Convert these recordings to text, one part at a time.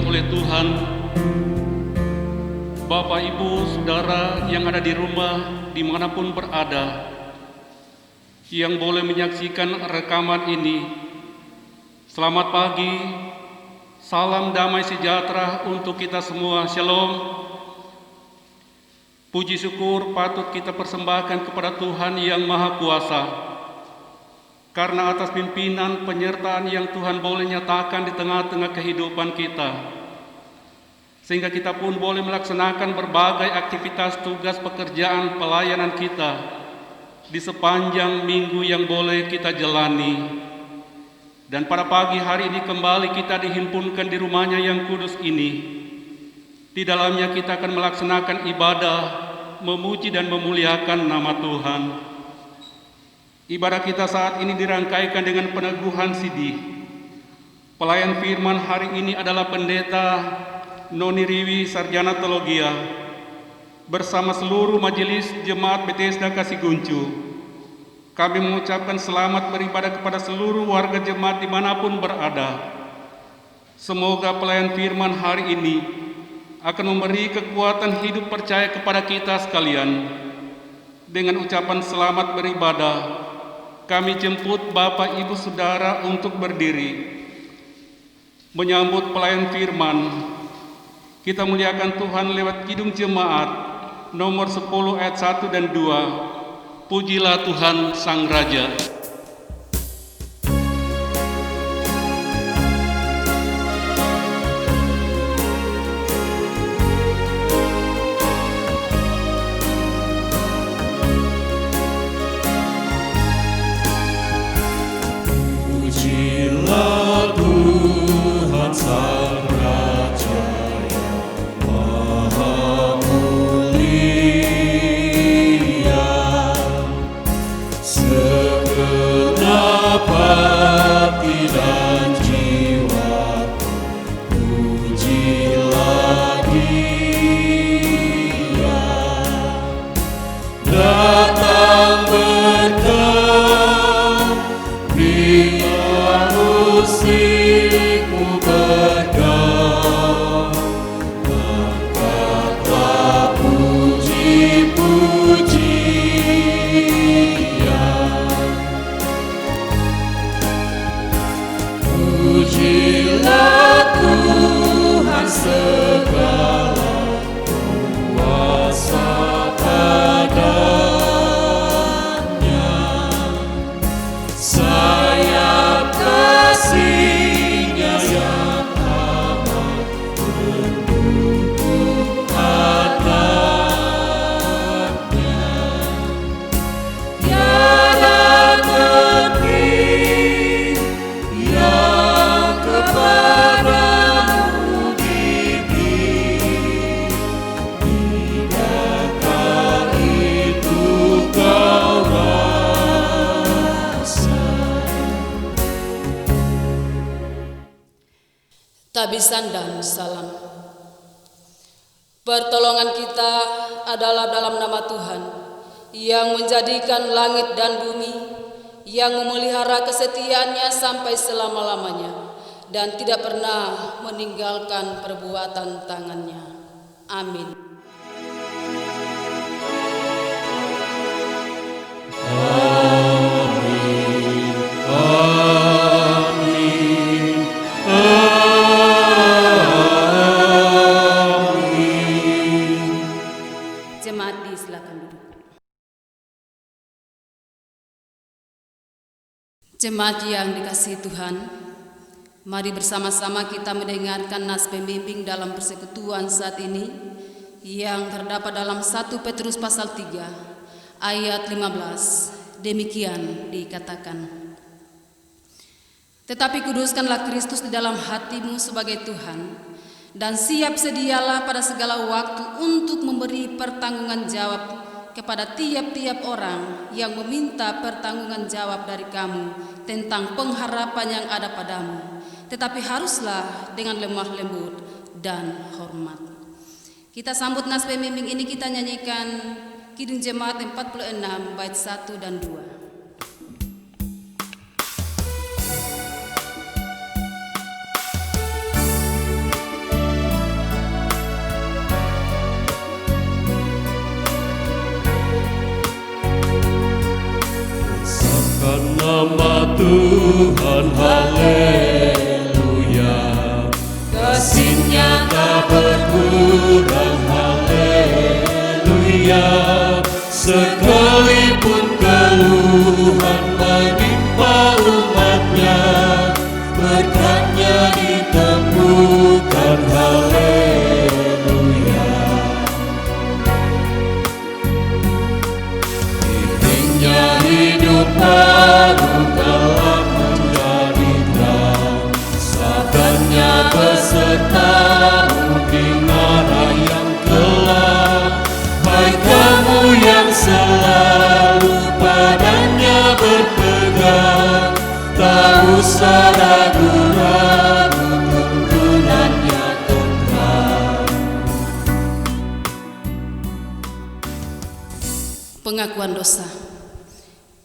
oleh Tuhan, Bapak, Ibu, Saudara yang ada di rumah dimanapun berada, yang boleh menyaksikan rekaman ini, selamat pagi, salam damai sejahtera untuk kita semua, Shalom. Puji syukur patut kita persembahkan kepada Tuhan yang Maha Kuasa, karena atas pimpinan penyertaan yang Tuhan boleh nyatakan di tengah-tengah kehidupan kita, sehingga kita pun boleh melaksanakan berbagai aktivitas tugas pekerjaan pelayanan kita di sepanjang minggu yang boleh kita jalani. Dan pada pagi hari ini kembali kita dihimpunkan di rumahnya yang kudus ini. Di dalamnya kita akan melaksanakan ibadah, memuji dan memuliakan nama Tuhan. Ibadah kita saat ini dirangkaikan dengan peneguhan sidih. Pelayan firman hari ini adalah Pendeta Noni Riwi Sarjana Teologia bersama seluruh majelis Jemaat Bethesda Kasiguncu. Kami mengucapkan selamat beribadah kepada seluruh warga jemaat dimanapun berada. Semoga pelayan firman hari ini akan memberi kekuatan hidup percaya kepada kita sekalian. Dengan ucapan selamat beribadah, kami jemput Bapak, Ibu, Saudara untuk berdiri menyambut pelayan firman. Kita muliakan Tuhan lewat Kidung Jemaat nomor 10 ayat 1 dan 2. Pujilah Tuhan Sang Raja. Tabisan dan salam. Pertolongan kita adalah dalam nama Tuhan yang menjadikan langit dan bumi, yang memelihara kesetiaannya sampai selama-lamanya dan tidak pernah meninggalkan perbuatan tangannya. Amin. Jemaat yang dikasihi Tuhan, mari bersama-sama kita mendengarkan nas pembimbing dalam persekutuan saat ini yang terdapat dalam 1 Petrus pasal 3 ayat 15. Demikian dikatakan, tetapi kuduskanlah Kristus di dalam hatimu sebagai Tuhan, dan siap sedialah pada segala waktu untuk memberi pertanggungan jawab kepada tiap-tiap orang yang meminta pertanggungan jawab dari kamu tentang pengharapan yang ada padamu, tetapi haruslah dengan lemah lembut dan hormat. Kita sambut nas pembimbing ini, kita nyanyikan Kidung Jemaat 46 bait 1 dan 2. nama Tuhan, haleluya. Kasih-Nya tak berkurang, haleluya. Sekalipun keluhan menimpa umat-Nya, berkat-Nya ditemukan, haleluya. Pimpinnya hidup baru dalam menderita, sabdanya besertamu di marah yang gelap. Hai kamu yang selalu padanya berpegang, tak usah ragu-ragu, tuntunannya kekal. Pengakuan dosa.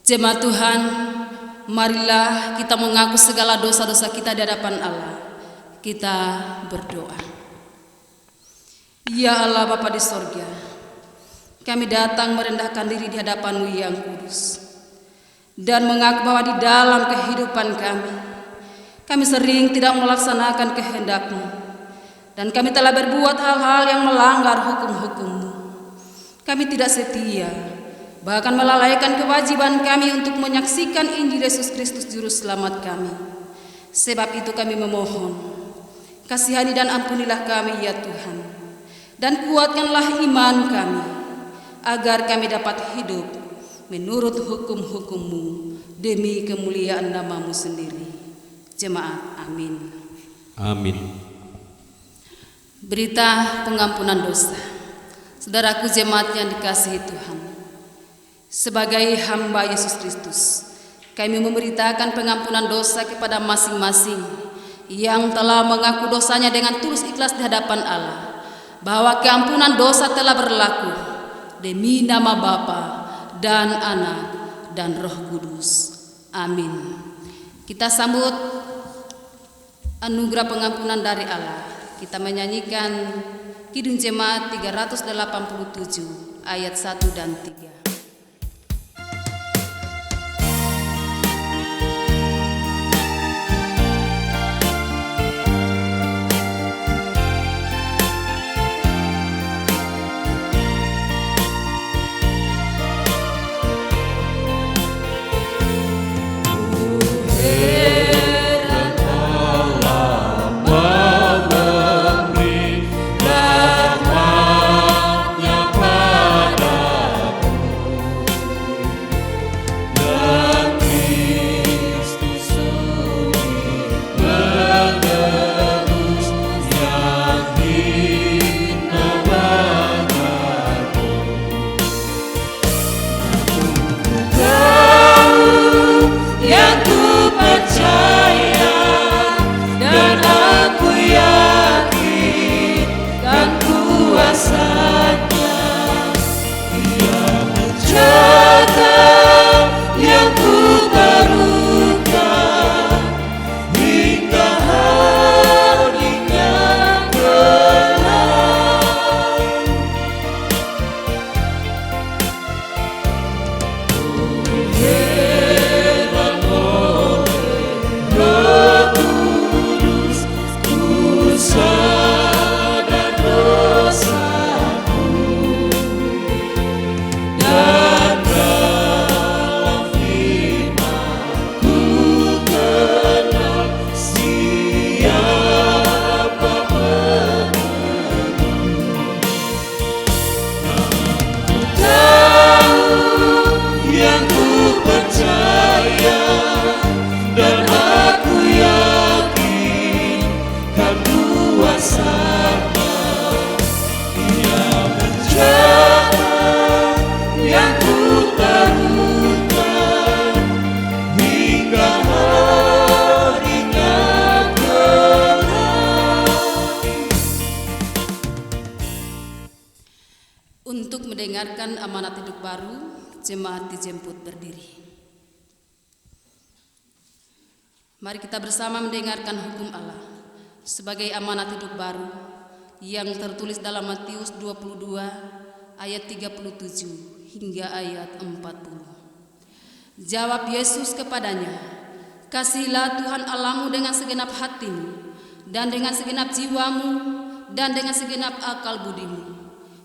Jemaat Tuhan, marilah kita mengaku segala dosa-dosa kita di hadapan Allah. Kita berdoa. Ya Allah Bapa di sorga, kami datang merendahkan diri di hadapan-Mu yang kudus, dan mengaku bahwa di dalam kehidupan kami sering tidak melaksanakan kehendak-Mu, dan kami telah berbuat hal-hal yang melanggar hukum-hukum-Mu. Kami tidak setia, bahkan melalaikan kewajiban kami untuk menyaksikan Injil Yesus Kristus Juru Selamat kami. Sebab itu kami memohon, kasihani dan ampunilah kami ya Tuhan, dan kuatkanlah iman kami, agar kami dapat hidup menurut hukum-hukum-Mu demi kemuliaan nama-Mu sendiri. Jemaat, amin. Amin. Berita pengampunan dosa. Saudaraku jemaat yang dikasihi Tuhan, sebagai hamba Yesus Kristus, kami memberitakan pengampunan dosa kepada masing-masing yang telah mengaku dosanya dengan tulus ikhlas di hadapan Allah, bahwa keampunan dosa telah berlaku demi nama Bapa dan Anak dan Roh Kudus. Amin. Kita sambut anugerah pengampunan dari Allah. Kita menyanyikan Kidung Jemaat 387 ayat 1 dan 3. Untuk mendengarkan amanat hidup baru, jemaat dijemput berdiri. Mari kita bersama mendengarkan hukum Allah sebagai amanat hidup baru yang tertulis dalam Matius 22 ayat 37 hingga ayat 40. Jawab Yesus kepadanya, "Kasihilah Tuhan Allahmu dengan segenap hatimu, dan dengan segenap jiwamu, dan dengan segenap akal budimu.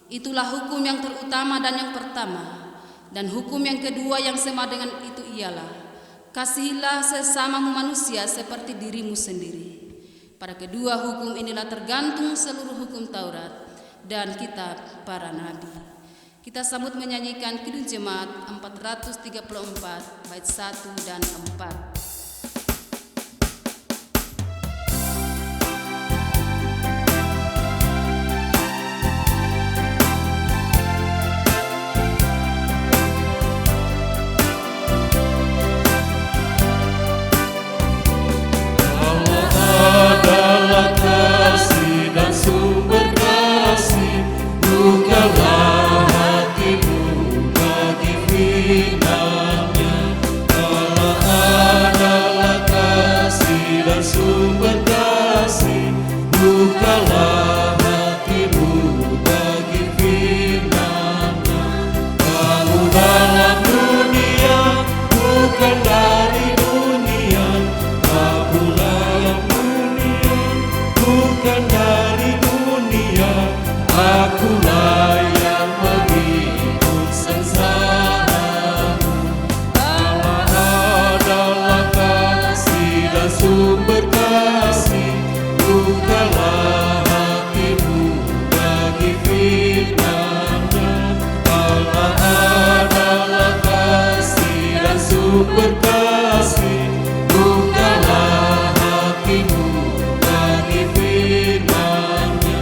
Itulah hukum yang terutama dan yang pertama. Dan hukum yang kedua yang sama dengan itu ialah, kasihilah sesamamu manusia seperti dirimu sendiri. Pada kedua hukum inilah tergantung seluruh hukum Taurat dan kitab para nabi." Kita sambut menyanyikan Kidung Jemaat 434 bait 1 dan 4. Adalah kasih dan sumber kasih, bukalah hatimu bagi firman-Nya. Allah adalah kasih dan sumber kasih, bukalah hatimu bagi firman-Nya. Kamu dalam dunia, bukan dari dunia. Akulah bukan dari dunia, akulah yang mengikut sengsaramu. Allah adalah kasih dan sumber kasih, bukalah hatimu bagi firman-Nya. Allah adalah kasih dan sumber kasih, bukalah hatimu bagi firman-Nya.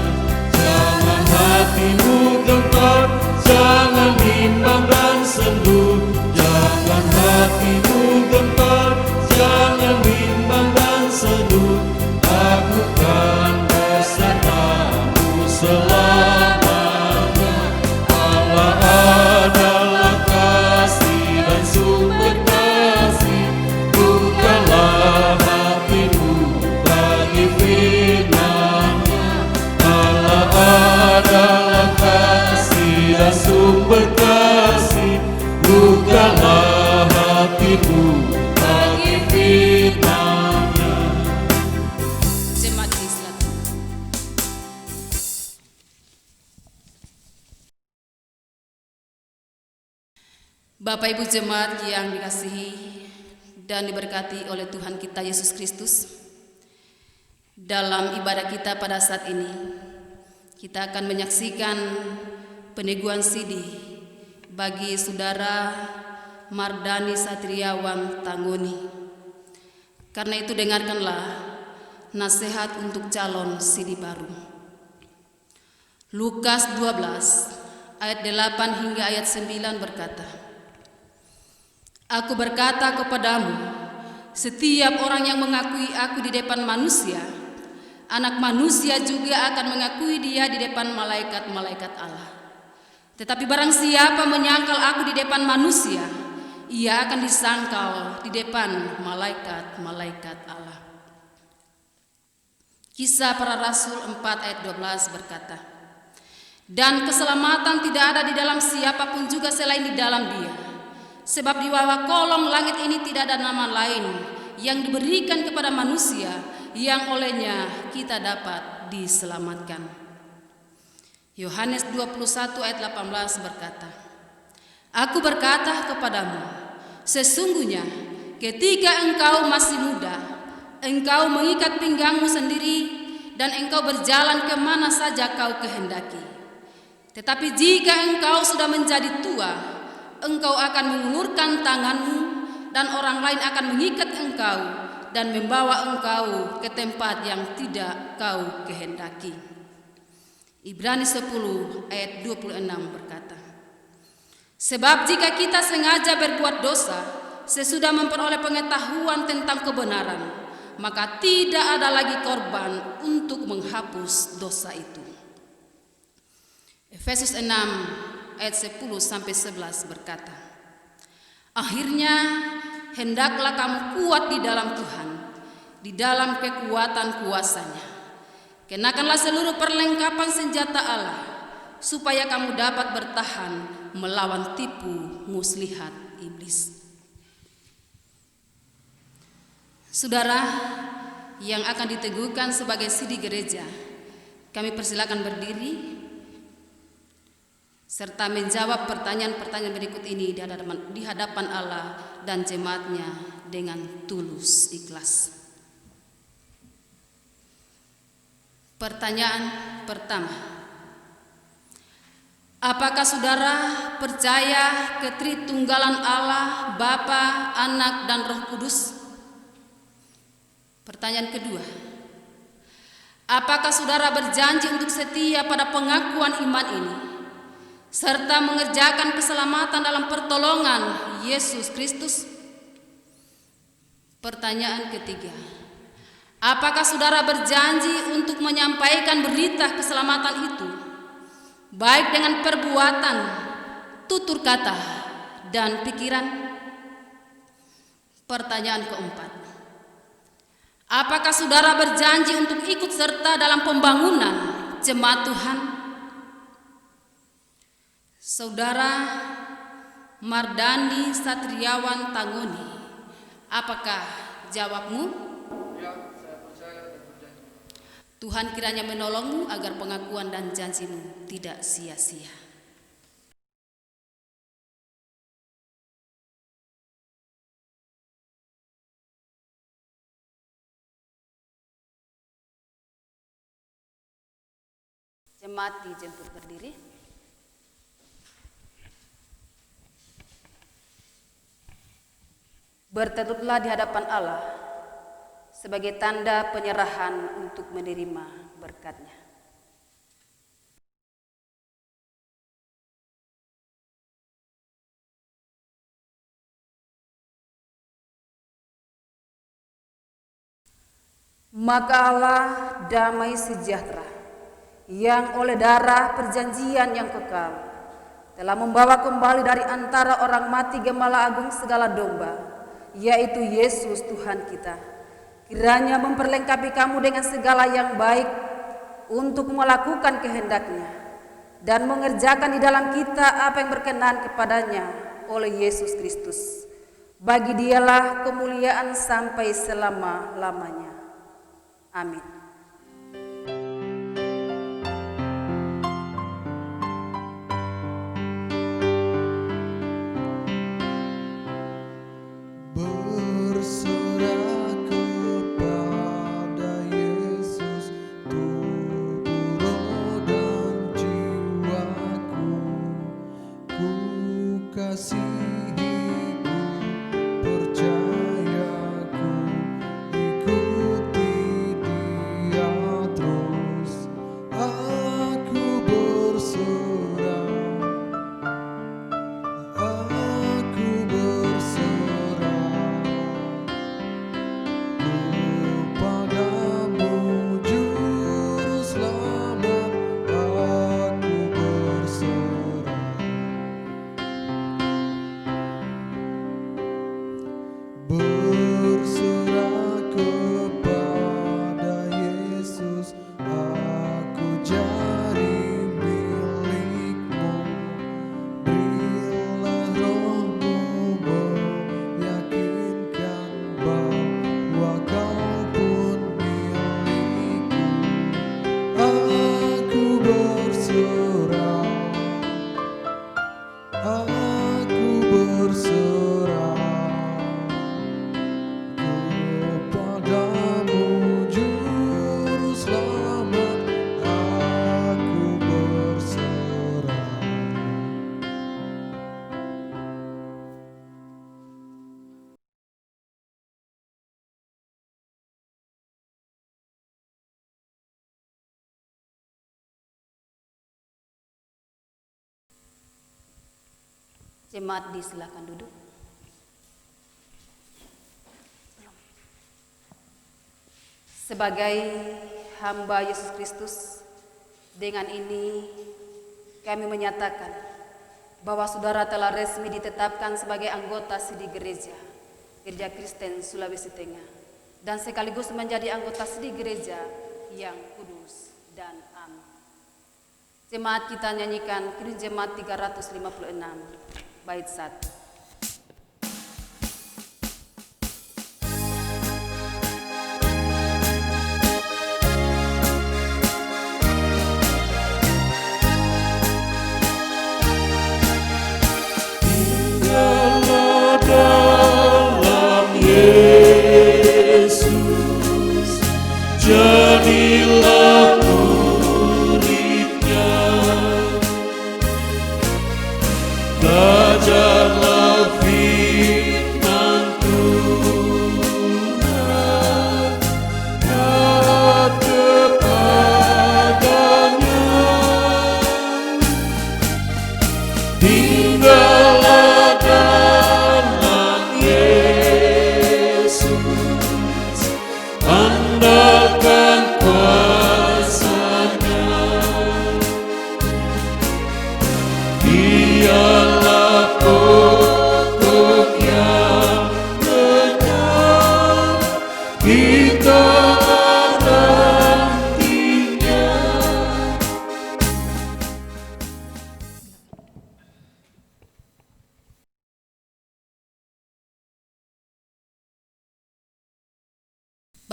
Jangan hatimu gentar, jangan bimbang dan sendu. Jangan hatimu gentar, jangan bimbang dan sendu. Aku kan besertamu selamanya. Allah adalah kasih dan sumber kasih, bukalah hatimu bagi firman-Nya. Allah adalah kasih dan sumber kasih, bukalah hatimu bagi firman-Nya. Jemaat Islam. Bapak Ibu jemaat yang dikasihi dan diberkati oleh Tuhan kita Yesus Kristus, dalam ibadah kita pada saat ini kita akan menyaksikan peneguhan sidi bagi saudara Mardani Satriawan Tanggoni. Karena itu dengarkanlah nasihat untuk calon sidi baru. Lukas 12 ayat 8 hingga ayat 9 berkata, "Aku berkata kepadamu, setiap orang yang mengakui aku di depan manusia, Anak Manusia juga akan mengakui dia di depan malaikat-malaikat Allah. Tetapi barang siapa menyangkal aku di depan manusia, ia akan disangkal di depan malaikat-malaikat Allah." Kisah Para Rasul 4 ayat 12 berkata, "Dan keselamatan tidak ada di dalam siapapun juga selain di dalam Dia. Sebab di bawah kolong langit ini tidak ada nama lain yang diberikan kepada manusia yang olehnya kita dapat diselamatkan." Yohanes 21 ayat 18 berkata, "Aku berkata kepadamu, sesungguhnya ketika engkau masih muda, engkau mengikat pinggangmu sendiri dan engkau berjalan kemana saja kau kehendaki. Tetapi jika engkau sudah menjadi tua, engkau akan mengulurkan tanganmu dan orang lain akan mengikat engkau dan membawa engkau ke tempat yang tidak kau kehendaki." Ibrani 10 ayat 26 berkata, "Sebab jika kita sengaja berbuat dosa sesudah memperoleh pengetahuan tentang kebenaran, maka tidak ada lagi korban untuk menghapus dosa itu." Efesus 6 ayat 10 sampai 11 berkata, "Akhirnya hendaklah kamu kuat di dalam Tuhan, di dalam kekuatan kuasa-Nya. Kenakanlah seluruh perlengkapan senjata Allah, supaya kamu dapat bertahan melawan tipu muslihat iblis." Saudara yang akan diteguhkan sebagai sidi gereja, kami persilakan berdiri serta menjawab pertanyaan-pertanyaan berikut ini di hadapan Allah dan jemaatnya dengan tulus ikhlas. Pertanyaan pertama, apakah saudara percaya ketritunggalan Allah, Bapa, Anak, dan Roh Kudus? Pertanyaan kedua, apakah saudara berjanji untuk setia pada pengakuan iman ini, serta mengerjakan keselamatan dalam pertolongan Yesus Kristus? Pertanyaan ketiga, apakah saudara berjanji untuk menyampaikan berita keselamatan itu, baik dengan perbuatan, tutur kata, dan pikiran? Pertanyaan keempat, apakah saudara berjanji untuk ikut serta dalam pembangunan jemaat Tuhan? Saudara Mardani Satriawan Tangoni, apakah jawabmu? Ya, saya percaya dan berjanji. Tuhan kiranya menolongmu agar pengakuan dan janjimu tidak sia-sia. Jemaat dijemput berdiri. Berteduhlah di hadapan Allah sebagai tanda penyerahan untuk menerima berkat-Nya. Maka Allah damai sejahtera yang oleh darah perjanjian yang kekal telah membawa kembali dari antara orang mati Gembala Agung segala domba, yaitu Yesus Tuhan kita, kiranya memperlengkapi kamu dengan segala yang baik untuk melakukan kehendak-Nya dan mengerjakan di dalam kita apa yang berkenan kepadanya oleh Yesus Kristus. Bagi Dialah kemuliaan sampai selama-lamanya. Amin. Berserah kepada Yesus, tubuh, roh, dan jiwaku. Ku kasihi, ku percaya, ku ikuti Dia terus. Aku berserah, aku berserah kepadamu, Juru Selamat. Aku berserah, berserah kepada Yesus. Aku jadi milik-Mu. Berilah Roh-Mu meyakinkan bahwa Kau pun milik-Ku. Aku berserah, aku berserah kepadamu, Juru Selamat. Aku berserah. Jemaat disilakan duduk. Sebagai hamba Yesus Kristus, dengan ini kami menyatakan bahwa saudara telah resmi ditetapkan sebagai anggota sidi gereja Kristen Sulawesi Tengah dan sekaligus menjadi anggota sidi gereja yang kudus dan amin. Jemaat kita nyanyikan Kidung Jemaat 356 bait 1.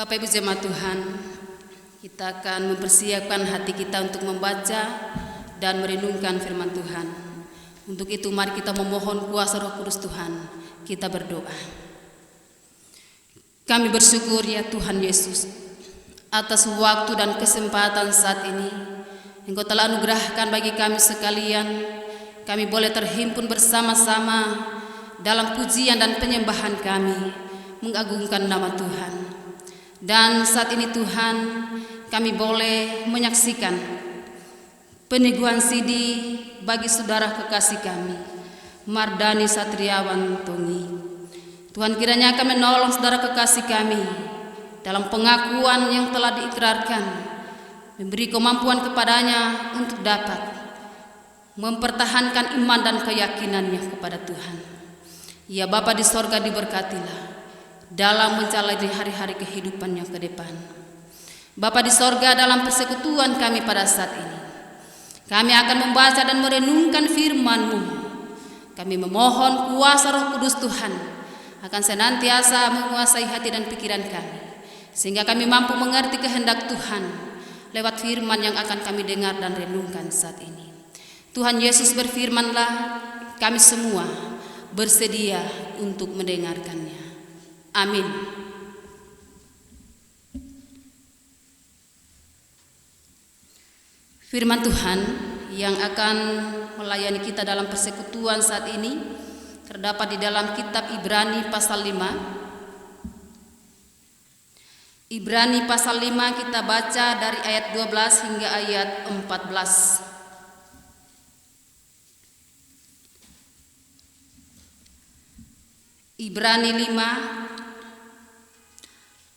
Bapak Ibu jemaat Tuhan, kita akan mempersiapkan hati kita untuk membaca dan merenungkan firman Tuhan. Untuk itu mari kita memohon kuasa Roh Kudus Tuhan. Kita berdoa. Kami bersyukur ya Tuhan Yesus atas waktu dan kesempatan saat ini Engkau telah anugerahkan bagi kami sekalian. Kami boleh terhimpun bersama-sama dalam pujian dan penyembahan kami, mengagungkan nama Tuhan. Dan saat ini Tuhan, kami boleh menyaksikan peneguhan sidi bagi saudara kekasih kami, Mardani Satriawan Tongi. Tuhan kiranya akan menolong saudara kekasih kami dalam pengakuan yang telah diikrarkan, memberi kemampuan kepadanya untuk dapat mempertahankan iman dan keyakinannya kepada Tuhan. Ya Bapa di sorga, diberkatilah dalam menjalani hari-hari kehidupannya ke depan. Bapa di sorga, dalam persekutuan kami pada saat ini, kami akan membaca dan merenungkan firman-Mu. Kami memohon kuasa Roh Kudus Tuhan akan senantiasa menguasai hati dan pikiran kami, sehingga kami mampu mengerti kehendak Tuhan lewat firman yang akan kami dengar dan renungkan saat ini. Tuhan Yesus berfirman-Lah, kami semua bersedia untuk mendengarkannya. Amin. Firman Tuhan yang akan melayani kita dalam persekutuan saat ini terdapat di dalam kitab Ibrani pasal 5. Ibrani pasal 5 kita baca dari ayat 12 hingga ayat 14. Ibrani 5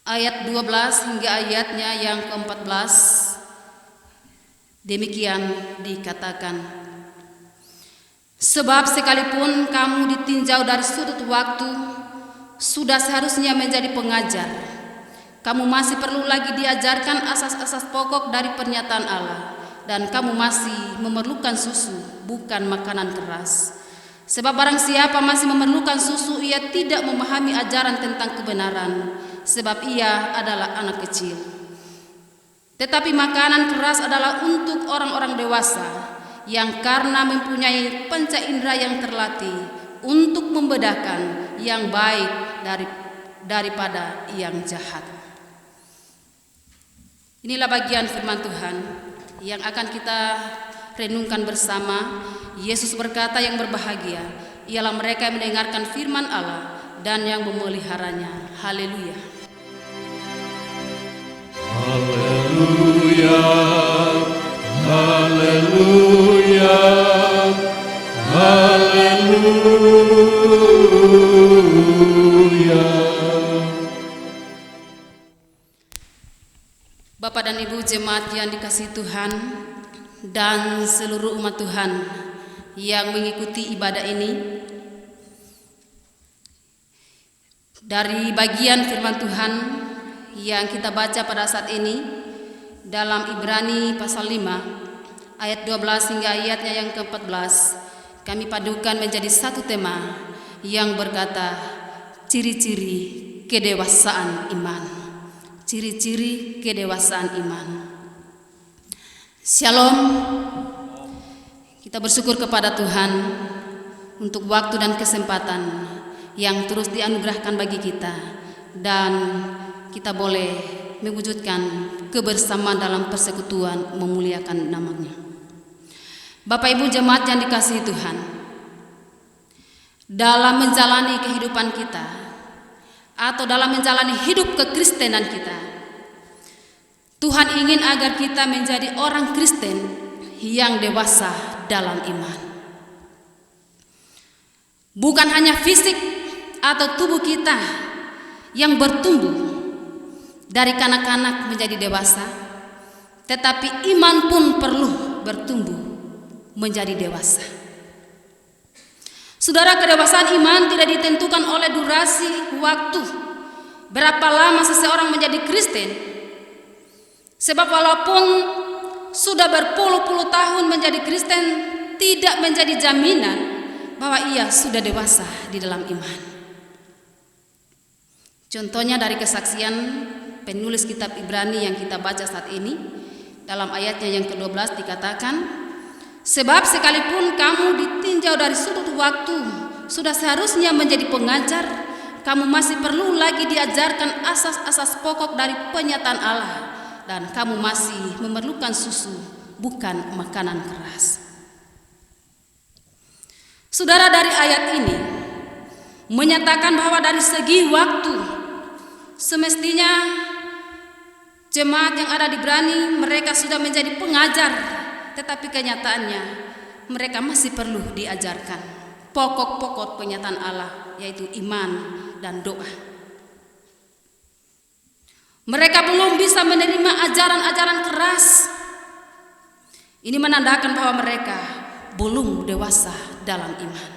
ayat 12 hingga ayatnya yang ke-14. Demikian dikatakan, sebab sekalipun kamu ditinjau dari sudut waktu, sudah seharusnya menjadi pengajar. Kamu masih perlu lagi diajarkan asas-asas pokok dari pernyataan Allah, dan kamu masih memerlukan susu, bukan makanan keras. Sebab barang siapa masih memerlukan susu, ia tidak memahami ajaran tentang kebenaran, sebab ia adalah anak kecil. Tetapi makanan keras adalah untuk orang-orang dewasa, yang karena mempunyai panca indera yang terlatih untuk membedakan yang baik daripada yang jahat. Inilah bagian firman Tuhan yang akan kita renungkan bersama. Yesus berkata, yang berbahagia ialah mereka yang mendengarkan firman Allah dan yang memeliharanya. Haleluya. Haleluya, haleluya, haleluya. Bapak dan Ibu jemaat yang dikasihi Tuhan dan seluruh umat Tuhan yang mengikuti ibadah ini, dari bagian firman Tuhan yang kita baca pada saat ini dalam Ibrani pasal 5 ayat 12 hingga ayatnya yang ke-14, kami padukan menjadi satu tema yang berkata ciri-ciri kedewasaan iman. Ciri-ciri kedewasaan iman. Shalom. Kita bersyukur kepada Tuhan untuk waktu dan kesempatan yang terus dianugerahkan bagi kita, dan kita boleh mewujudkan kebersamaan dalam persekutuan memuliakan namanya. Bapak Ibu jemaat yang dikasihi Tuhan, dalam menjalani kehidupan kita atau dalam menjalani hidup kekristenan kita, Tuhan ingin agar kita menjadi orang Kristen yang dewasa dalam iman. Bukan hanya fisik atau tubuh kita yang bertumbuh dari kanak-kanak menjadi dewasa, tetapi iman pun perlu bertumbuh menjadi dewasa. Saudara, kedewasaan iman tidak ditentukan oleh durasi waktu, berapa lama seseorang menjadi Kristen. Sebab walaupun sudah berpuluh-puluh tahun menjadi Kristen, tidak menjadi jaminan bahwa ia sudah dewasa di dalam iman. Contohnya dari kesaksian penulis kitab Ibrani yang kita baca saat ini, dalam ayatnya yang ke-12 dikatakan, sebab sekalipun kamu ditinjau dari sudut waktu, sudah seharusnya menjadi pengajar, kamu masih perlu lagi diajarkan asas-asas pokok dari penyataan Allah, dan kamu masih memerlukan susu, bukan makanan keras. Saudara, dari ayat ini menyatakan bahwa dari segi waktu semestinya jemaat yang ada di Ibrani mereka sudah menjadi pengajar, tetapi kenyataannya mereka masih perlu diajarkan pokok-pokok penyataan Allah, yaitu iman dan doa. Mereka belum bisa menerima ajaran-ajaran keras. Ini menandakan bahwa mereka belum dewasa dalam iman.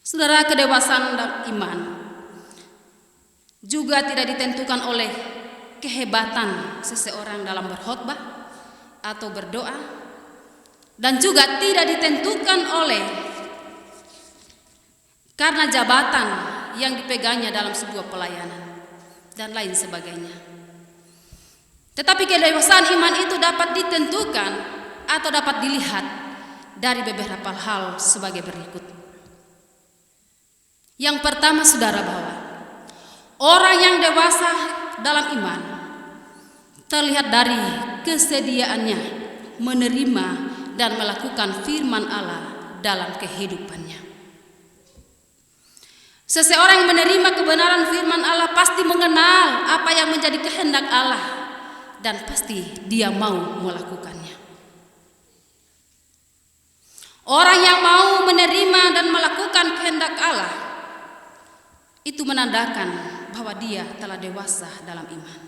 Saudara, kedewasaan dalam iman juga tidak ditentukan oleh kehebatan seseorang dalam berkhotbah atau berdoa, dan juga tidak ditentukan oleh karena jabatan yang dipegangnya dalam sebuah pelayanan dan lain sebagainya. Tetapi kedewasaan iman itu dapat ditentukan atau dapat dilihat dari beberapa hal sebagai berikut. Yang pertama, saudara, bahwa orang yang dewasa dalam iman terlihat dari kesediaannya menerima dan melakukan firman Allah dalam kehidupannya. Seseorang yang menerima kebenaran firman Allah pasti mengenal apa yang menjadi kehendak Allah dan pasti dia mau melakukannya. Orang yang mau menerima dan melakukan kehendak Allah itu menandakan bahwa dia telah dewasa dalam iman.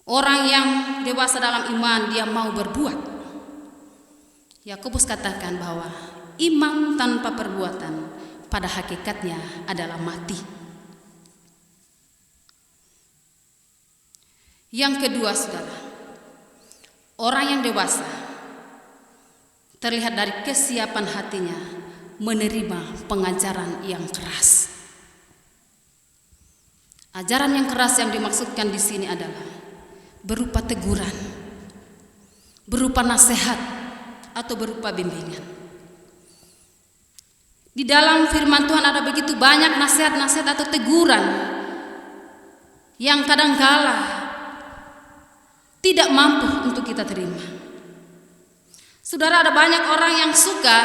Orang yang dewasa dalam iman dia mau berbuat. Yakobus katakan bahwa iman tanpa perbuatan pada hakikatnya adalah mati. Yang kedua, saudara, orang yang dewasa terlihat dari kesiapan hatinya menerima pengajaran yang keras. Ajaran yang keras yang dimaksudkan di sini adalah berupa teguran, berupa nasihat, atau berupa bimbingan. Di dalam firman Tuhan ada begitu banyak nasihat-nasihat atau teguran yang kadangkala tidak mampu untuk kita terima. Saudara, ada banyak orang yang suka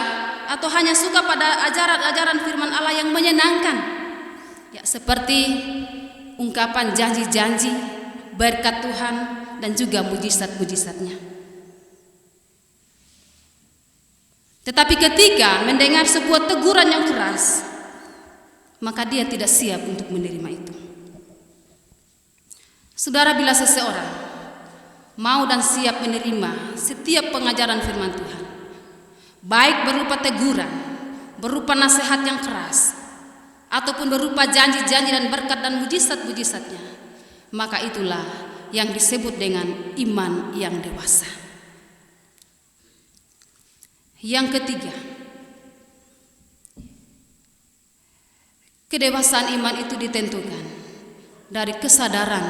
atau hanya suka pada ajaran-ajaran firman Allah yang menyenangkan, ya, seperti ungkapan janji-janji, berkat Tuhan, dan juga mujizat-mujizatnya. Tetapi ketika mendengar sebuah teguran yang keras, maka dia tidak siap untuk menerima itu. Saudara, bila seseorang mau dan siap menerima setiap pengajaran firman Tuhan, baik berupa teguran, berupa nasihat yang keras, ataupun berupa janji-janji dan berkat dan mujizat-mujizatnya, maka itulah yang disebut dengan iman yang dewasa. Yang ketiga, kedewasaan iman itu ditentukan dari kesadaran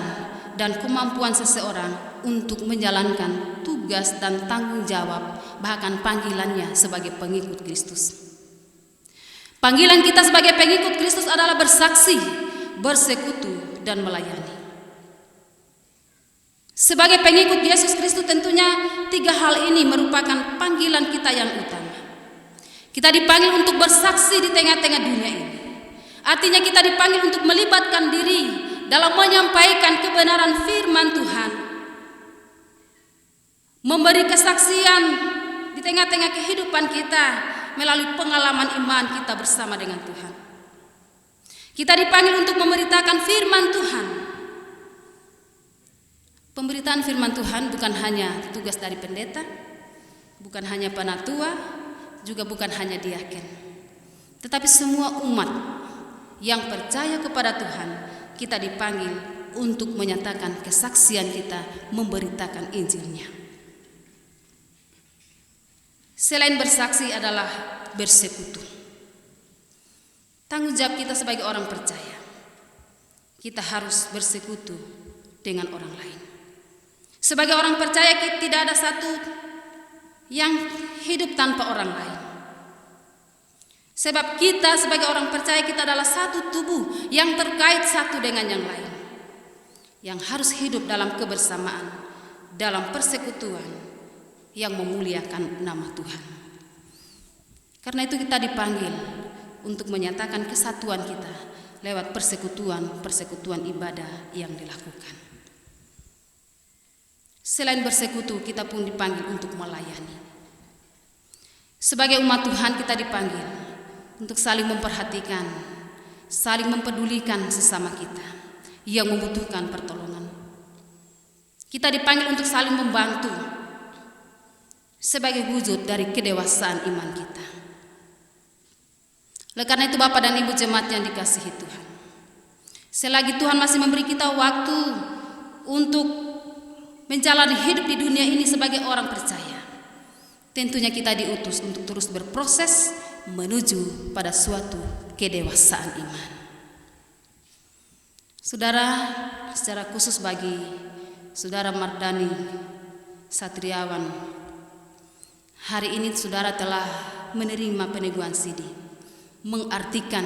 dan kemampuan seseorang untuk menjalankan tugas dan tanggung jawab, bahkan panggilannya sebagai pengikut Kristus. Panggilan kita sebagai pengikut Kristus adalah bersaksi, bersekutu, dan melayani. Sebagai pengikut Yesus Kristus tentunya tiga hal ini merupakan panggilan kita yang utama. Kita dipanggil untuk bersaksi di tengah-tengah dunia ini. Artinya kita dipanggil untuk melibatkan diri dalam menyampaikan kebenaran firman Tuhan, memberi kesaksian di tengah-tengah kehidupan kita melalui pengalaman iman kita bersama dengan Tuhan. Kita dipanggil untuk memberitakan firman Tuhan. Pemberitaan firman Tuhan bukan hanya tugas dari pendeta, bukan hanya penatua, juga bukan hanya diaken, tetapi semua umat yang percaya kepada Tuhan, kita dipanggil untuk menyatakan kesaksian kita, memberitakan Injilnya. Selain bersaksi adalah bersekutu. Tanggung tanggung jawab kita sebagai orang percaya. Kita harus bersekutu dengan orang lain. Sebagai orang percaya, kita tidak ada satu yang hidup tanpa orang lain. Sebab kita sebagai orang percaya, kita adalah satu tubuh yang terkait satu dengan yang lain, yang harus hidup dalam kebersamaan, dalam persekutuan yang memuliakan nama Tuhan. Karena itu kita dipanggil untuk menyatakan kesatuan kita lewat persekutuan ibadah yang dilakukan. Selain bersekutu, kita pun dipanggil untuk melayani. Sebagai umat Tuhan, kita dipanggil untuk saling memperhatikan, saling mempedulikan sesama kita yang membutuhkan pertolongan. Kita dipanggil untuk saling membantu sebagai wujud dari kedewasaan iman kita. Oleh karena itu, Bapak dan Ibu jemaat yang dikasihi Tuhan, selagi Tuhan masih memberi kita waktu untuk menjalani hidup di dunia ini sebagai orang percaya, tentunya kita diutus untuk terus berproses menuju pada suatu kedewasaan iman. Saudara, secara khusus bagi Saudara Mardani Satriawan, hari ini saudara telah menerima peneguhan sidi, mengartikan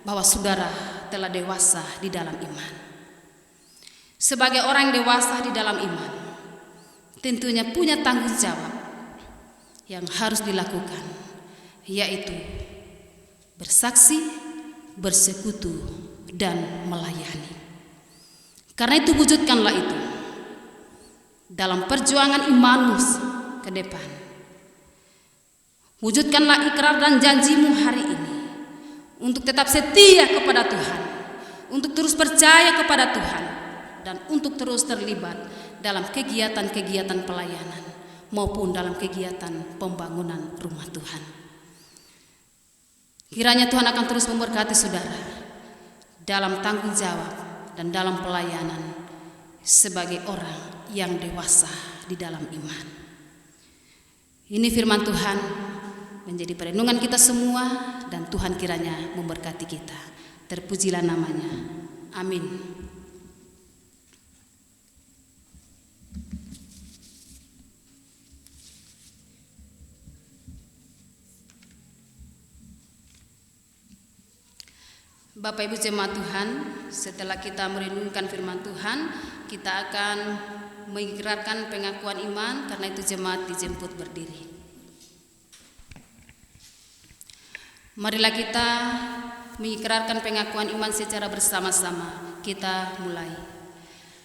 bahwa saudara telah dewasa di dalam iman. Sebagai orang yang dewasa di dalam iman, tentunya punya tanggung jawab yang harus dilakukan, yaitu bersaksi, bersekutu, dan melayani. Karena itu wujudkanlah itu dalam perjuangan imanmu ke depan. Wujudkanlah ikrar dan janjimu hari ini untuk tetap setia kepada Tuhan, untuk terus percaya kepada Tuhan, dan untuk terus terlibat dalam kegiatan-kegiatan pelayanan maupun dalam kegiatan pembangunan rumah Tuhan. Kiranya Tuhan akan terus memberkati saudara dalam tanggung jawab dan dalam pelayanan sebagai orang yang dewasa di dalam iman. Ini firman Tuhan menjadi perenungan kita semua, dan Tuhan kiranya memberkati kita. Terpujilah namanya. Amin. Bapak Ibu jemaat Tuhan, setelah kita merenungkan firman Tuhan, kita akan mengikrarkan pengakuan iman. Karena itu jemaat dijemput berdiri. Marilah kita mengikrarkan pengakuan iman secara bersama-sama. Kita mulai.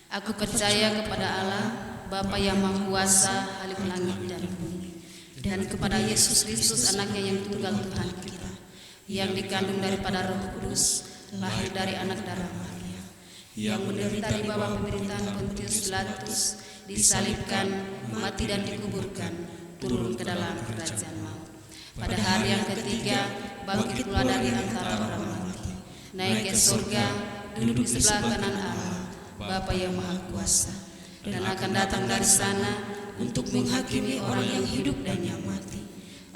Aku percaya kepada Allah, Bapa yang Maha Kuasa, Khalik langit dan bumi, dan kepada Yesus Kristus, Anaknya yang tunggal Tuhan kita, yang dikandung daripada Roh Kudus, lahir dari anak darah Maria, yang menderita di bawah pemerintahan Pontius Pilatus, disalibkan, mati dan dikuburkan, turun ke dalam kerajaan maut. Pada hari yang ketiga, bangkit pula dari antara orang mati, naik ke surga, duduk di sebelah kanan Allah, Bapa yang Maha Kuasa, dan akan datang dari sana untuk menghakimi orang yang hidup dan yang mati.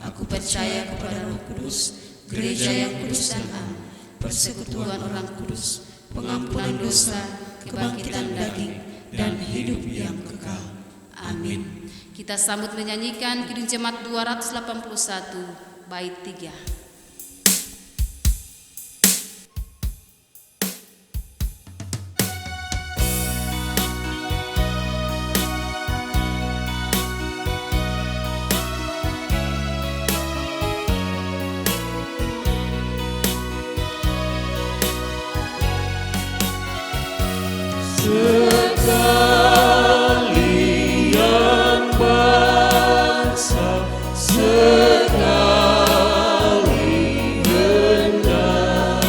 Aku percaya kepada Roh Kudus, gereja yang kudus dan am, persekutuan orang kudus, pengampunan dosa, kebangkitan daging, dan hidup yang kekal. Amin. Kita sambut menyanyikan Kidung Jemaat 281 bait 3. Sekalian bangsa, sekali hendak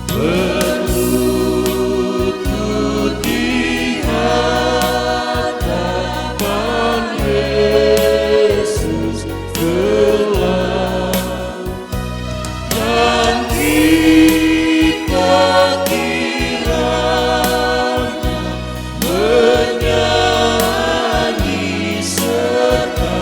berlutut di hadapan Yesus kelak, dan kita menyanyi serta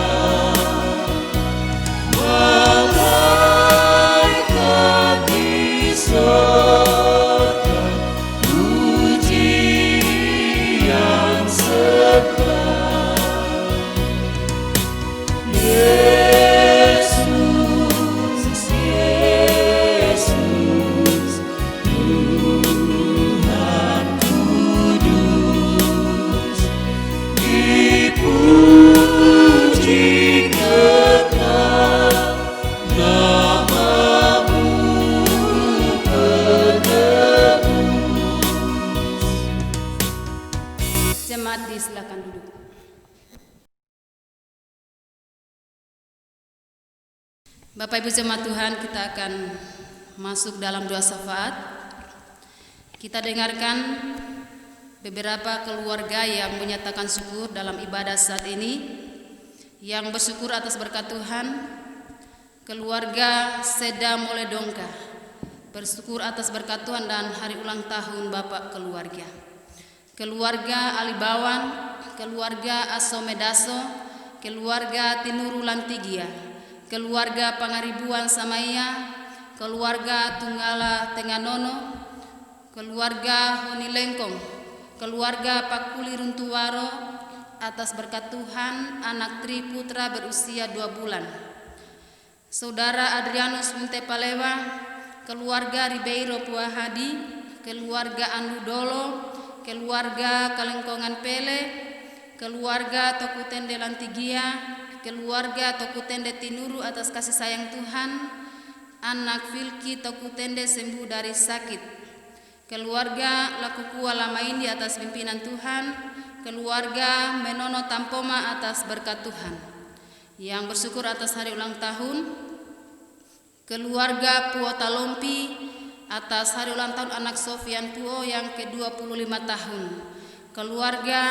Bapak Ibu jemaat Tuhan, kita akan masuk dalam doa syafaat. Kita dengarkan beberapa keluarga yang menyatakan syukur dalam ibadah saat ini, yang bersyukur atas berkat Tuhan. Keluarga Seda Moledongka bersyukur atas berkat Tuhan dan hari ulang tahun Bapak keluarga. Keluarga Alibawan, keluarga Asomedaso, keluarga Tinuru Lantigia, keluarga Pangaribuan Samaya, keluarga Tunggala Tenganono, keluarga Honi Lengkong, keluarga Pakuli Runtuwaro atas berkat Tuhan anak Tri Putra berusia 2 bulan. Saudara Adrianus Muntepalewa, keluarga Ribeiro Puahadi, keluarga Andudolo, keluarga Kalengkongan Pele, keluarga Tokutende Lantigia, keluarga Tokutende Tinuru atas kasih sayang Tuhan, anak Vilki Tokutende sembuh dari sakit, keluarga Lakukua Lamaindi atas pimpinan Tuhan, keluarga Menono Tampoma atas berkat Tuhan. Yang bersyukur atas hari ulang tahun, keluarga Puo Talompi atas hari ulang tahun anak Sofian Puo yang ke-25 tahun, keluarga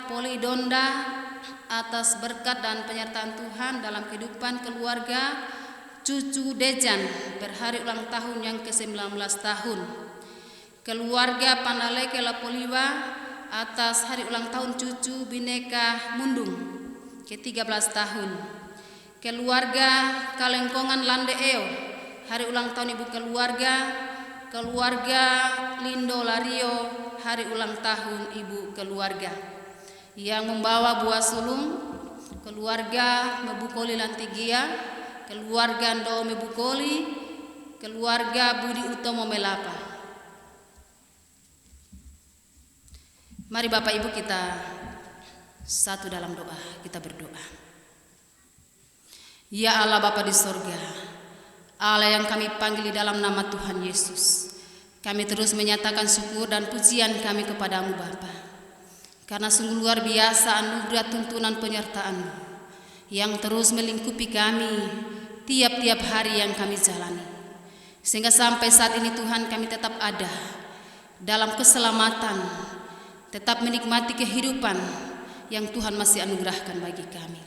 Poli Donda atas berkat dan penyertaan Tuhan dalam kehidupan keluarga cucu Dejan berhari ulang tahun yang ke-19 tahun, keluarga Pandaleke Lapoliwa atas hari ulang tahun cucu Bineka Mundung ke-13 tahun, keluarga Kalengkongan Landeeo hari ulang tahun ibu keluarga, keluarga Lindo Lario hari ulang tahun ibu keluarga. Yang membawa buah sulung, keluarga Mebukoli Lantigia, keluarga Ndo Mebukoli, keluarga Budi Utomo Melapa. Mari Bapak Ibu kita satu dalam doa, kita berdoa. Ya Allah Bapa di sorga, Allah yang kami panggil di dalam nama Tuhan Yesus, kami terus menyatakan syukur dan pujian kami kepadamu Bapa, karena sungguh luar biasa anugerah tuntunan penyertaan-Mu yang terus melingkupi kami tiap-tiap hari yang kami jalani, sehingga sampai saat ini Tuhan kami tetap ada dalam keselamatan, tetap menikmati kehidupan yang Tuhan masih anugerahkan bagi kami.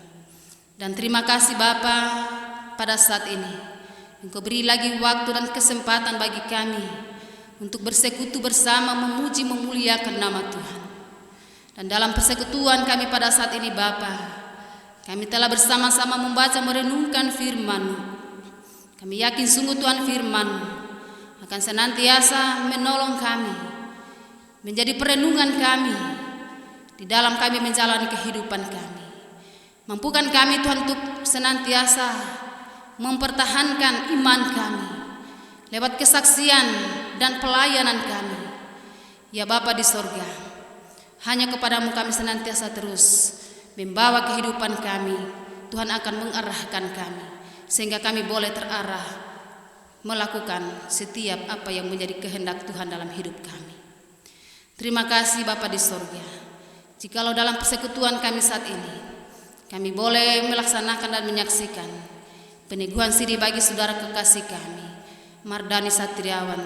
Dan terima kasih Bapa, pada saat ini Engkau beri lagi waktu dan kesempatan bagi kami untuk bersekutu bersama memuji memuliakan nama Tuhan. Dan dalam persekutuan kami pada saat ini Bapa, kami telah bersama-sama membaca merenungkan firman-Mu. Kami yakin sungguh Tuhan firman-Mu akan senantiasa menolong kami, menjadi perenungan kami di dalam kami menjalani kehidupan kami. Mampukan kami Tuhan untuk senantiasa mempertahankan iman kami lewat kesaksian dan pelayanan kami. Ya Bapa di sorga, hanya kepadamu kami senantiasa terus membawa kehidupan kami. Tuhan akan mengarahkan kami sehingga kami boleh terarah melakukan setiap apa yang menjadi kehendak Tuhan dalam hidup kami. Terima kasih Bapa di sorga, jikalau dalam persekutuan kami saat ini kami boleh melaksanakan dan menyaksikan peneguhan siri bagi saudara kekasih kami Mardani Satriawan.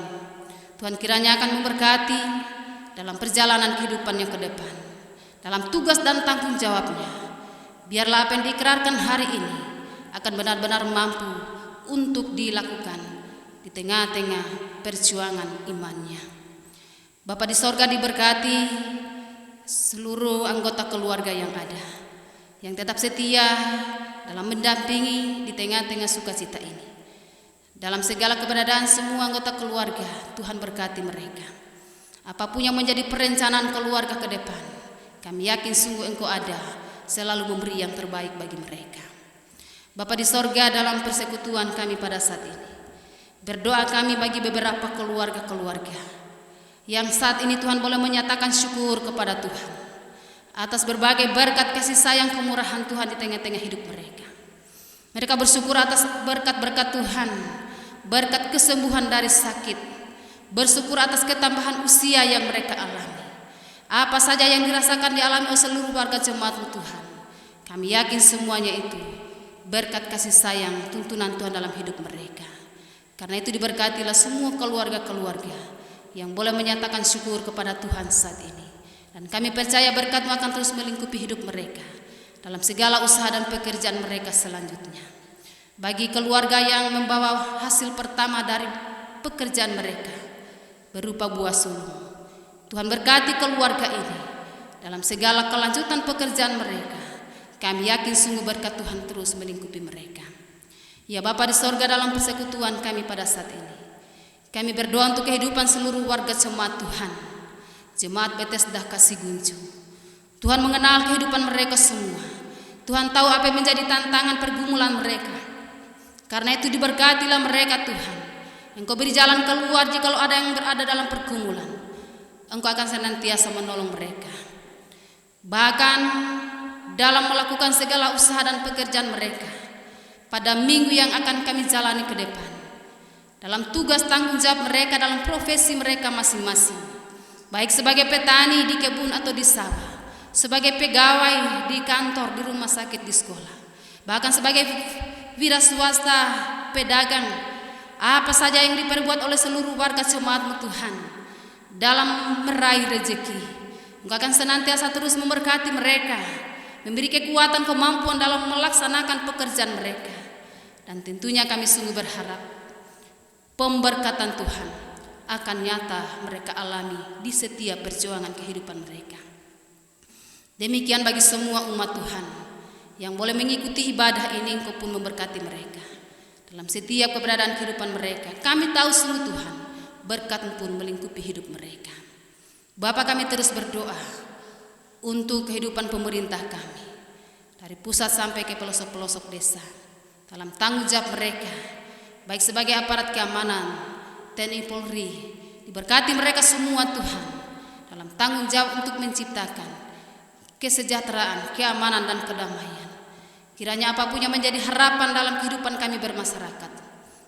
Tuhan kiranya akan memberkati dalam perjalanan kehidupannya ke depan, dalam tugas dan tanggung jawabnya. Biarlah apa yang diikrarkan hari ini akan benar-benar mampu untuk dilakukan di tengah-tengah perjuangan imannya. Bapa di sorga, diberkati seluruh anggota keluarga yang ada, yang tetap setia dalam mendampingi di tengah-tengah sukacita ini. Dalam segala keberadaan semua anggota keluarga, Tuhan berkati mereka. Apapun yang menjadi perencanaan keluarga ke depan, kami yakin sungguh Engkau ada, selalu memberi yang terbaik bagi mereka. Bapa di sorga, dalam persekutuan kami pada saat ini, berdoa kami bagi beberapa keluarga-keluarga yang saat ini Tuhan boleh menyatakan syukur kepada Tuhan atas berbagai berkat kasih sayang kemurahan Tuhan di tengah-tengah hidup mereka. Mereka bersyukur atas berkat-berkat Tuhan, berkat kesembuhan dari sakit, bersyukur atas ketambahan usia yang mereka alami. Apa saja yang dirasakan dialami oleh seluruh warga jemaat Tuhan, kami yakin semuanya itu berkat kasih sayang tuntunan Tuhan dalam hidup mereka. Karena itu diberkatilah semua keluarga-keluarga yang boleh menyatakan syukur kepada Tuhan saat ini. Dan kami percaya berkat-Mu akan terus melingkupi hidup mereka dalam segala usaha dan pekerjaan mereka selanjutnya. Bagi keluarga yang membawa hasil pertama dari pekerjaan mereka berupa buah sulung, Tuhan berkati keluarga ini dalam segala kelanjutan pekerjaan mereka. Kami yakin sungguh berkat Tuhan terus melingkupi mereka. Ya Bapa di sorga, dalam persekutuan kami pada saat ini, kami berdoa untuk kehidupan seluruh warga jemaat Tuhan, Jemaat Bethesda Kasiguncu. Tuhan mengenal kehidupan mereka semua. Tuhan tahu apa yang menjadi tantangan pergumulan mereka. Karena itu diberkatilah mereka Tuhan. Engkau beri jalan keluar jika ada yang berada dalam pergumulan. Engkau akan senantiasa menolong mereka. Bahkan dalam melakukan segala usaha dan pekerjaan mereka pada minggu yang akan kami jalani ke depan, dalam tugas tanggung jawab mereka dalam profesi mereka masing-masing, baik sebagai petani di kebun atau di sawah, sebagai pegawai di kantor, di rumah sakit, di sekolah, bahkan sebagai wira swasta, pedagang, apa saja yang diperbuat oleh seluruh warga jemaat-Mu Tuhan dalam meraih rezeki, Engkau akan senantiasa terus memberkati mereka, memberi kekuatan, kemampuan dalam melaksanakan pekerjaan mereka. Dan tentunya kami sungguh berharap pemberkatan Tuhan akan nyata mereka alami di setiap perjuangan kehidupan mereka. Demikian bagi semua umat Tuhan yang boleh mengikuti ibadah ini, Engkau pun memberkati mereka dalam setiap keberadaan kehidupan mereka. Kami tahu sungguh Tuhan, berkat-Mu pun melingkupi hidup mereka. Bapa, kami terus berdoa untuk kehidupan pemerintah kami, dari pusat sampai ke pelosok-pelosok desa, dalam tanggung jawab mereka, baik sebagai aparat keamanan, TNI Polri, diberkati mereka semua Tuhan, dalam tanggung jawab untuk menciptakan kesejahteraan, keamanan, dan kedamaian. Kiranya apapun yang menjadi harapan dalam kehidupan kami bermasyarakat,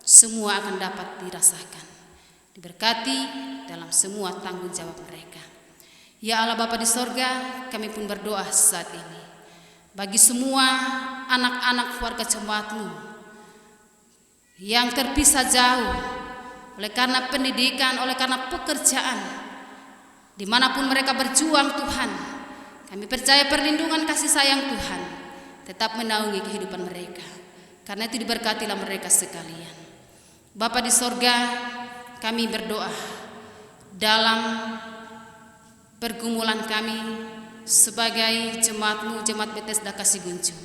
semua akan dapat dirasakan, diberkati dalam semua tanggung jawab mereka. Ya Allah Bapa di sorga, kami pun berdoa saat ini bagi semua anak-anak keluarga jemaat-Mu yang terpisah jauh oleh karena pendidikan, oleh karena pekerjaan, dimanapun mereka berjuang Tuhan, kami percaya perlindungan kasih sayang Tuhan tetap menaungi kehidupan mereka. Karena itu diberkatilah mereka sekalian. Bapa di sorga, kami berdoa dalam pergumulan kami sebagai jemaat-Mu, Jemaat Bethesda Kasiguncu,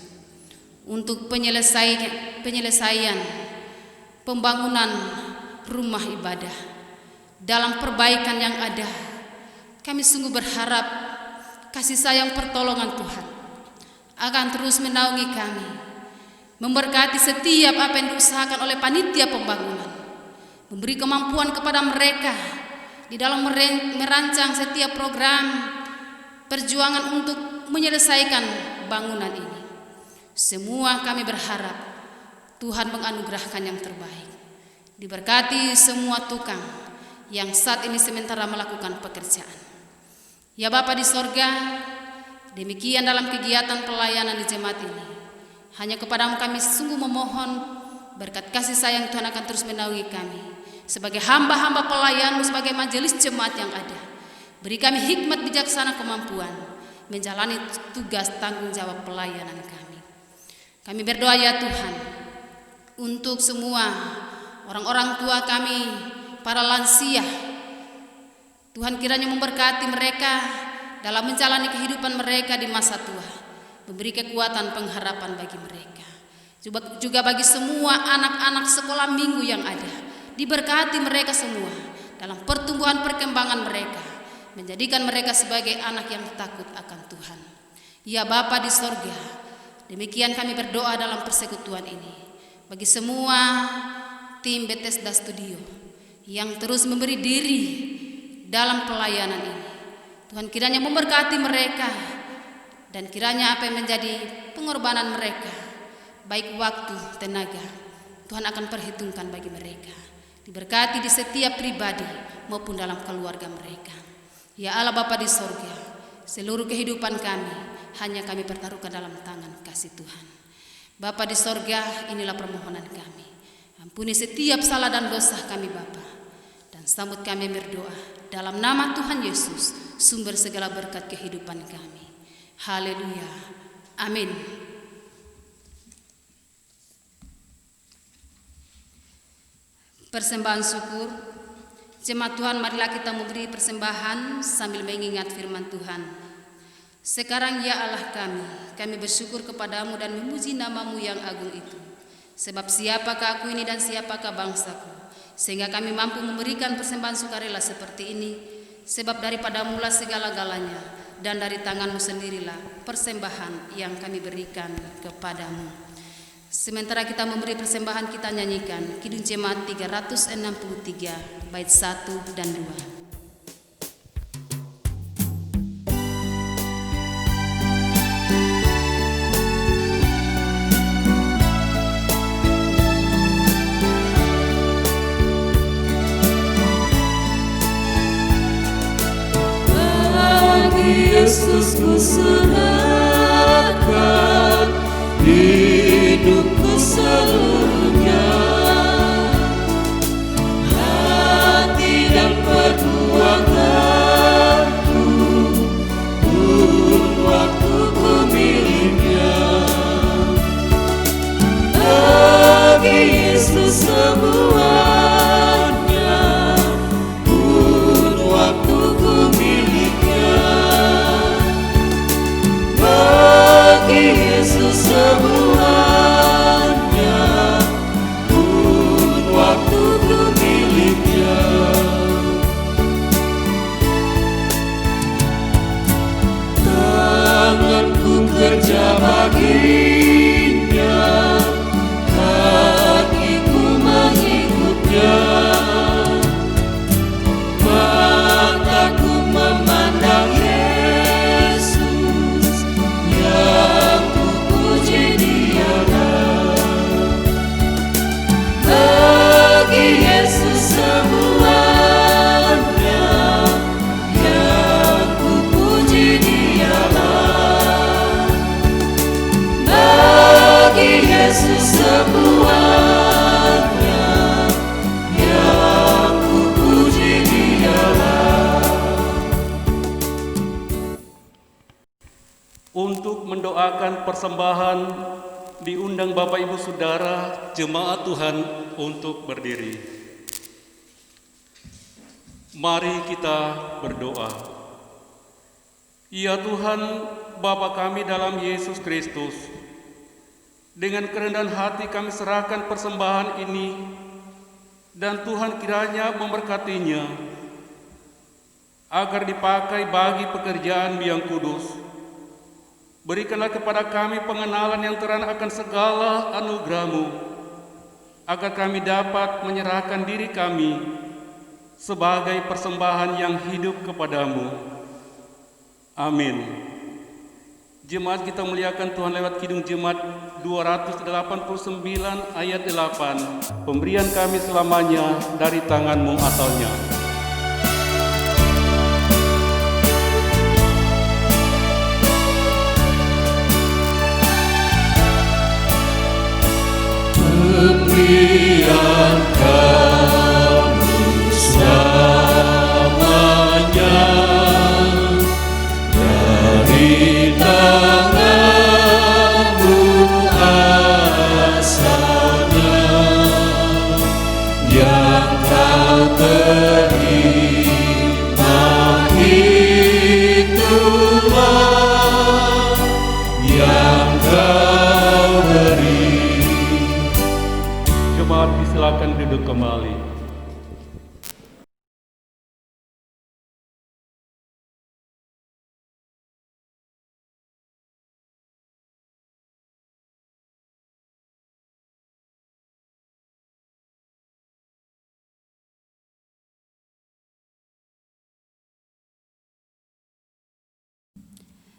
untuk penyelesaian pembangunan rumah ibadah, dalam perbaikan yang ada. Kami sungguh berharap kasih sayang pertolongan Tuhan akan terus menaungi kami, memberkati setiap apa yang diusahakan oleh panitia pembangunan, memberi kemampuan kepada mereka di dalam merancang setiap program perjuangan untuk menyelesaikan bangunan ini. Semua kami berharap Tuhan menganugerahkan yang terbaik. Diberkati semua tukang yang saat ini sementara melakukan pekerjaan. Ya Bapa di sorga, demikian dalam kegiatan pelayanan di jemaat ini, hanya kepada-Mu kami sungguh memohon berkat kasih sayang Tuhan akan terus menaungi kami sebagai hamba-hamba pelayan-Mu, sebagai majelis jemaat yang ada. Beri kami hikmat bijaksana kemampuan menjalani tugas tanggung jawab pelayanan kami. Kami berdoa ya Tuhan untuk semua orang-orang tua kami, para lansia. Tuhan kiranya memberkati mereka dalam menjalani kehidupan mereka di masa tua, memberi kekuatan pengharapan bagi mereka. Juga bagi semua anak-anak sekolah minggu yang ada, diberkati mereka semua dalam pertumbuhan perkembangan mereka, menjadikan mereka sebagai anak yang takut akan Tuhan. Ya Bapa di sorga, demikian kami berdoa dalam persekutuan ini bagi semua tim Bethesda Studio yang terus memberi diri dalam pelayanan ini. Tuhan kiranya memberkati mereka, dan kiranya apa yang menjadi pengorbanan mereka, baik waktu, tenaga, Tuhan akan perhitungkan bagi mereka. Diberkati di setiap pribadi maupun dalam keluarga mereka. Ya Allah Bapa di sorga, seluruh kehidupan kami hanya kami pertaruhkan dalam tangan kasih Tuhan. Bapa di sorga, inilah permohonan kami. Ampuni setiap salah dan dosa kami Bapa. Dan sambut kami berdoa dalam nama Tuhan Yesus, sumber segala berkat kehidupan kami. Haleluya. Amin. Persembahan syukur. Jemaat Tuhan, marilah kita memberi persembahan sambil mengingat firman Tuhan. Sekarang ya Allah kami bersyukur kepadamu dan memuji namamu yang agung itu. Sebab siapakah aku ini dan siapakah bangsaku, sehingga kami mampu memberikan persembahan sukarela seperti ini. Sebab daripadamulah segala-galanya, dan dari tanganmu sendirilah persembahan yang kami berikan kepadamu. Sementara kita memberi persembahan, kita nyanyikan Kidung Jemaat 363 bait 1 dan 2. Yesus ku serahkan hidupku seluruhnya, hati dan perbuatanku pun waktuku miliknya. Bagi Yesus semuanya pun waktuku miliknya. Bagi Yesus semuanya pun waktuku miliknya. Tanganku kerja baginya, kakiku mengikutnya, mataku memandang Yesus yang ku puji Dialah. Bagi Yesus semuanya yang ku puji Dialah. Bagi Yesus semuanya yang ku puji Dialah. Untuk mendoakan persembahan, diundang Bapak Ibu Saudara jemaat Tuhan untuk berdiri. Mari kita berdoa. Ya Tuhan, Bapa kami dalam Yesus Kristus, dengan kerendahan hati kami serahkan persembahan ini, dan Tuhan kiranya memberkatinya, agar dipakai bagi pekerjaan yang kudus. Berikanlah kepada kami pengenalan yang terang akan segala anugerah-Mu, agar kami dapat menyerahkan diri kami sebagai persembahan yang hidup kepadamu. Amin. Jemaat kita muliakan Tuhan lewat Kidung Jemaat 289 ayat 8. Pemberian kami selamanya dari tangan-Mu asalnya. Pemberian kami selamanya dari tangan-Mu asalnya, yang Kau terima itulah yang Kau beri. Jemaat disilakan duduk kembali.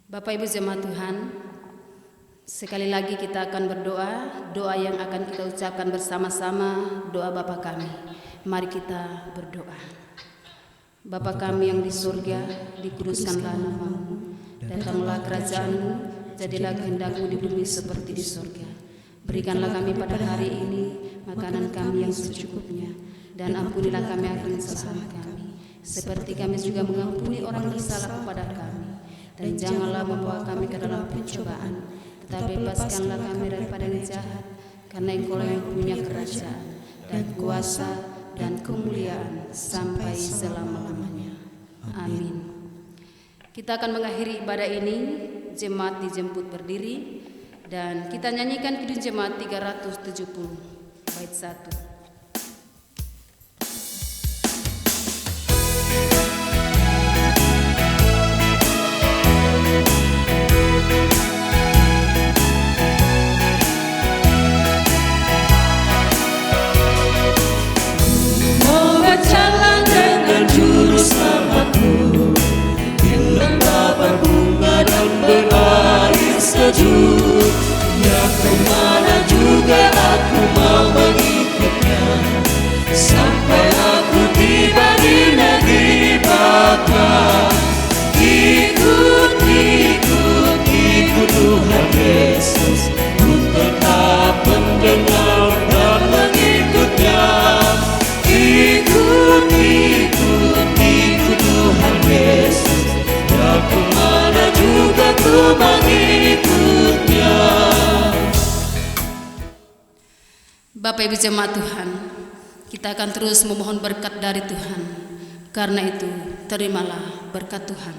Bapak Ibu jemaat Tuhan, sekali lagi kita akan berdoa, doa yang akan kita ucapkan bersama-sama, doa Bapa kami. Mari kita berdoa. Bapa kami yang di surga, dikuduskanlah namamu, datanglah kerajaan-Mu, jadilah kehendak-Mu di bumi seperti di surga. Berikanlah kami pada hari ini makanan kami yang secukupnya, dan ampunilah kami akan kesalahan kami, seperti kami juga mengampuni orang yang bersalah kepada kami. Dan janganlah membawa kami ke dalam pencobaan, tetapi bebaskanlah kami daripada yang jahat, karena Engkau yang punya kerajaan dan kuasa dan kemuliaan sampai selama-lamanya. Amin. Kita akan mengakhiri ibadah ini. Jemaat dijemput berdiri dan kita nyanyikan Kidung Jemaat 370 bait 1. Berjalan dengan juru selamatku, hilang tabar bunga dan berair sejuk. Ya kemana juga aku mau mengikutnya, sampai aku tiba di negeri Bapa. Ikut, ikut, ikut Tuhan Yesus, ku tetap mendengar dan mengikutnya. Ikut, ikut, ikut Tuhan Yesus, ya kemana juga ku mengikutnya. Bapak Ibu Jemaat Tuhan, kita akan terus memohon berkat dari Tuhan. Karena itu, terimalah berkat Tuhan.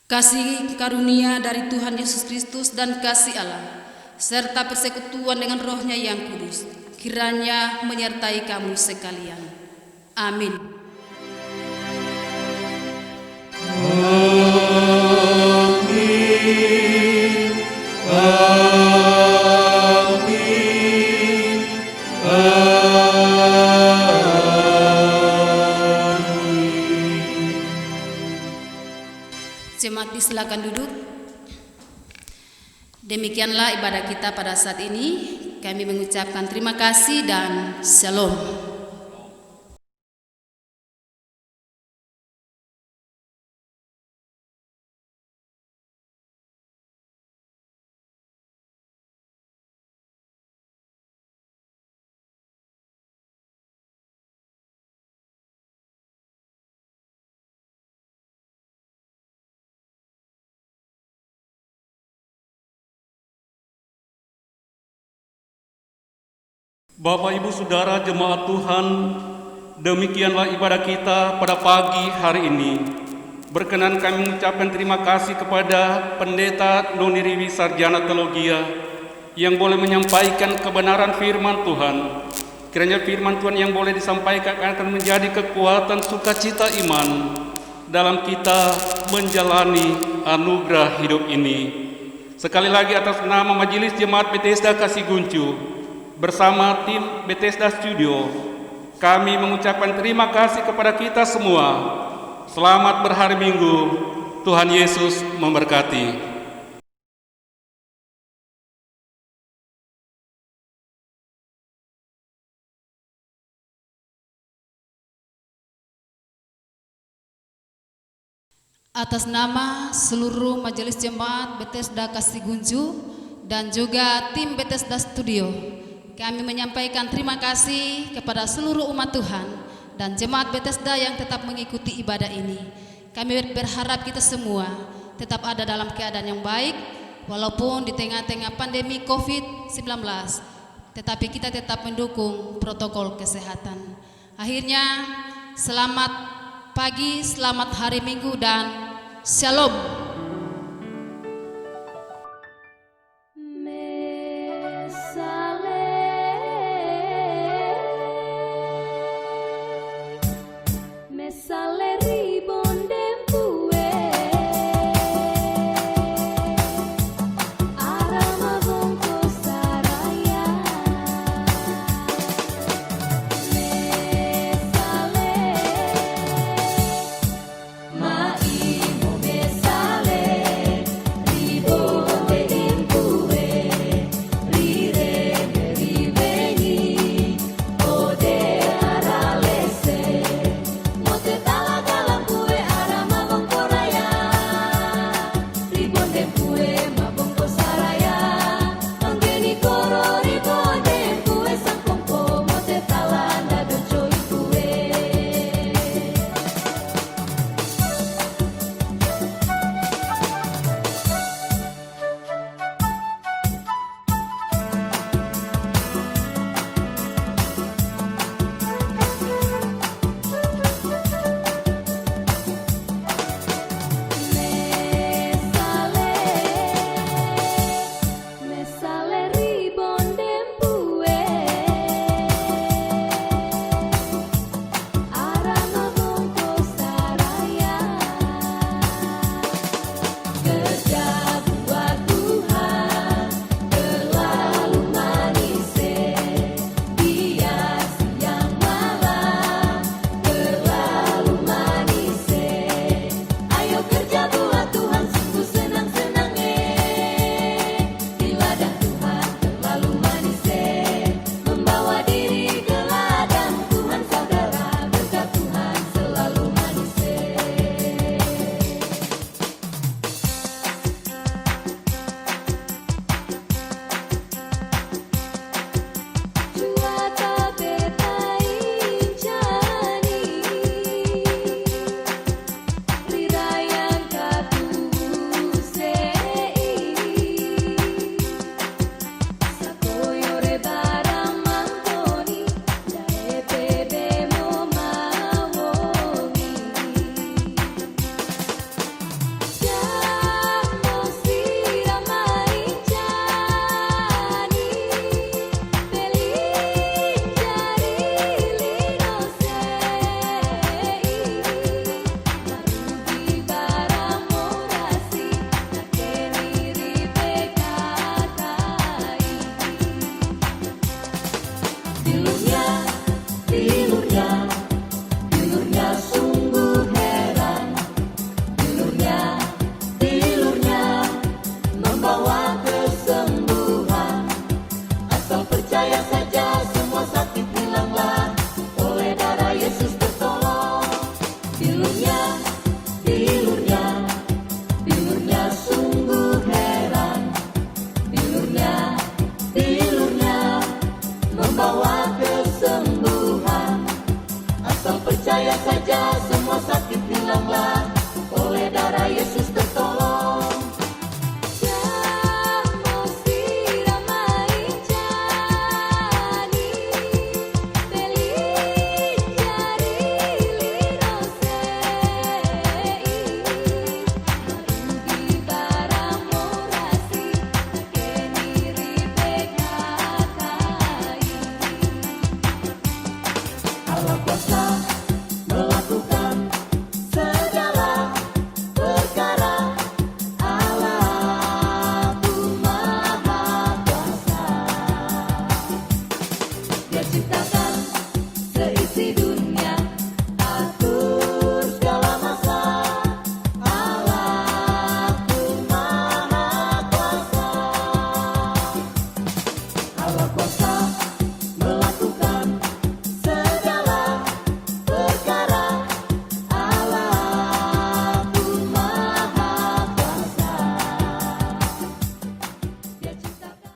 Kasih karunia dari Tuhan Yesus Kristus dan kasih Allah, serta persekutuan dengan Roh-Nya yang kudus, kiranya menyertai kamu sekalian. Amin. Amin. Amin. Amin. Jemaat silakan duduk. Demikianlah ibadah kita pada saat ini. Kami mengucapkan terima kasih dan shalom. Bapak, Ibu, Saudara, jemaat Tuhan, demikianlah ibadah kita pada pagi hari ini. Berkenan kami mengucapkan terima kasih kepada Pendeta Noni Riwi Sarjana Teologia yang boleh menyampaikan kebenaran firman Tuhan. Kiranya firman Tuhan yang boleh disampaikan akan menjadi kekuatan sukacita iman dalam kita menjalani anugerah hidup ini. Sekali lagi atas nama Majelis Jemaat Bethesda Kasiguncu bersama tim Bethesda Studio, kami mengucapkan terima kasih kepada kita semua. Selamat berhari Minggu. Tuhan Yesus memberkati. Atas nama seluruh Majelis Jemaat Bethesda Kasiguncu dan juga tim Bethesda Studio, kami menyampaikan terima kasih kepada seluruh umat Tuhan dan jemaat Bethesda yang tetap mengikuti ibadah ini. Kami berharap kita semua tetap ada dalam keadaan yang baik, walaupun di tengah-tengah pandemi COVID-19, tetapi kita tetap mendukung protokol kesehatan. Akhirnya, selamat pagi, selamat hari Minggu, dan shalom. Mesa